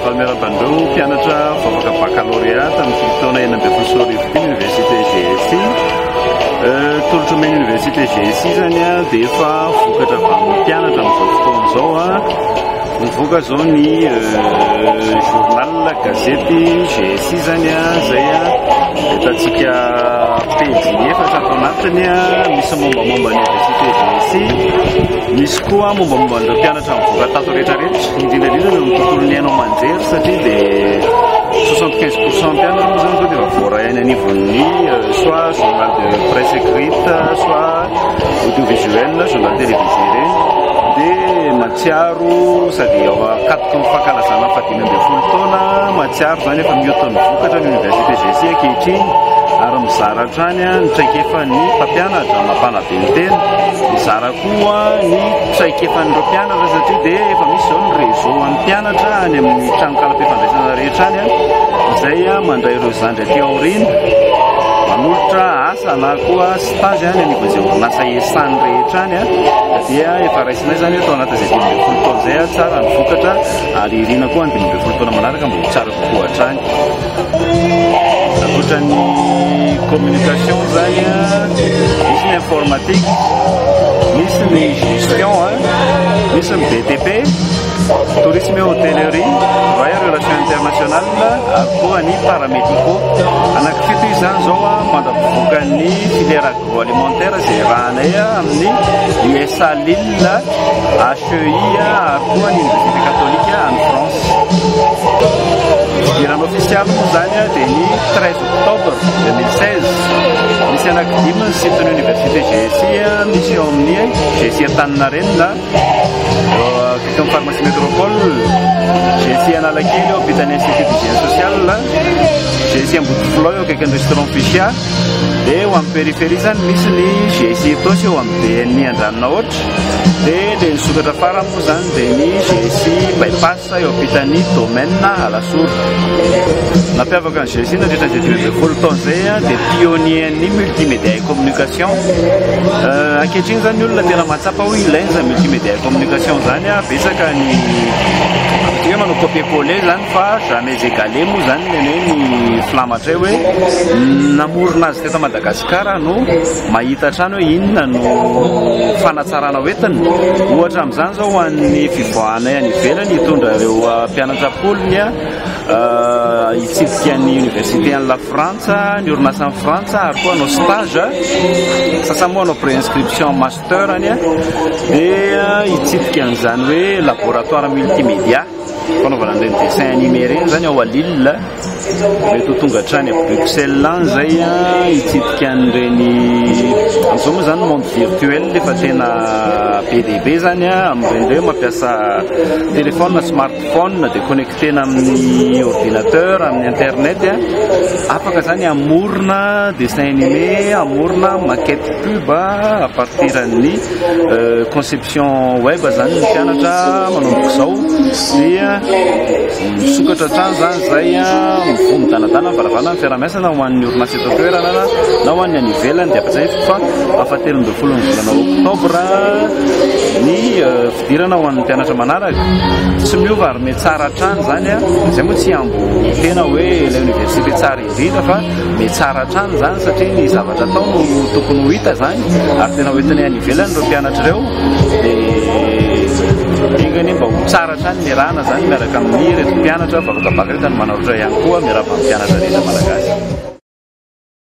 Palmera Bandou mpianatra vavaka baccalauréat amin'ny taona 9 Université GSI. Tolotra main Université GSI zany dia efa vokatra avy amin'ny mpianatra amin'izao fotoana izao mivoaka zao ny journal gazety GSI zany zay hitantsika pejy efatra ato anatiny misy mombamomba ny Université GSI, misy koa mombamomba an'ireo mpianatra mivoaka tato rehetrarehetra, indrindrandrindra ny tontolo ny hainao manjery satria dia 75% mpianatra moa zany zao dia efa voaray any anivon'ny soit journal de presse écrite, soit audiovisuel, journal télévisé reny. Dia matsiaro sady ao akatoky ny fankalazana fahadimy ambin'ny folo taona matsiaro zany efa mioton'ny vokatra ny Université GSI ankehitriny ary mizara hatrany ny traikefan'ny mpampianatra mampanabe ny tena, mizara koa ny traikefan'ireo mpianatra satria dia efa misy zao ny réseau an'ny mpianatra any amin'ny tranokala-mpifandraisana rehetra any izay mandray ireo zandry aty aoriana manolotra asa na koa stage any anivon'izay orinasa esany rehetra any dia efa raisinay zany tao anatin'izay 12 taona zay tsara ny vokatra ary irina koa ny 12 taona manaraka mbo tsara kokoa hatrany. Ankoatra ny communication zany misy ny informatique, misy ny gestion, misy ny BTP, tourisme et hôtellerie, travail relation internationale ary koa ny paramédico. Anankifito izany zao mandabovoaka ny filière agroalimentaire izay rahanay amin'ny USA Lille, HEI ary koa ny Université catholique en France. Fidirana officiel moa zany dia ny 13 octobre 2016 misy anankidimy ny site ny Université GSI, misy eo amin'ny GSI Antaninarenina akaiky ny pharmacie métropole, GSI Analakely eo ampitany institut d'hygiène sociale, GSI Ambodifloy eo akaiky ny restaurant Fisia. Dia eo amin'ny périphérie zany misy ny GSI Tosy eo amin'ny BNI Andranonahôtra. Dia ilay nisokatra farany moa zany dia ny GSI Bypass eo ampitany domaine Alasoura. Nampiavaka ny GSI nandritran'izay 12 taona zay dia pionnier ny multimédia et communication. Ankehitriny zany ny olona tena mahatsapa hoe ilainy zany multimédia et communication zany betsaka ny hoe manao copier-coller zany fa jamais égalé moa zany ny flamatra hoe namorona azy teto Madagasikara no mahita hatrany hoe inona no fanatsarana hoentiny. Ohatra amin'izany zao ho an'ny fivoahanay any ivelany hitondra ireo mpianatra polony hitsidika ny université any la Frantsa, ny orinasa any Frantsa ary koa anao stage, sasany moa anao préinscription master any dia hitsidika an'izany hoe laboratoire multimédia fanaovana an'ireny dessin animé reny zany ao a Lille. Mety ho tonga hatrany a Bruxelles any zay hitsidika an'ireny amin'izao moa zany monde virtuel efa tena be dia be zany amin'ireny hoe mampiasa téléphone, smartphone dia connectena amin'ny ordinateur, amin'ny internet afaka zany amorona dessin animé, amorona maquette pub à partir ny conception web zany ny mpianatra manomboka izao. Dia misokatra hatrany zany zay mivonon-danadana varavana ny fiaramiasana ho an'ny orinasa eto an-toerana na ho an'ny any ivelany. Dia afa-izay fa afa-telo ambin'ny folo ny volana oktobra ny fidirana ho an'ny mpianatra manaraka. Tsy miova ary mety tsara hatrany zany izay moa tsy ambo tena hoe ilay université tsara indrindra fa mety tsara hatrany zany satria ny zavatra atao no tokony ho hita zany ary tena hoentiny any ivelany ireo mpianatra ireo. Dia ingany mba ho tsara hatrany ny rahana zany miaraka amin'ny reto mpianatra vavaka bakaka no manarotra ihany koa miaraka amin'ny mpianatra rehetra malagasy.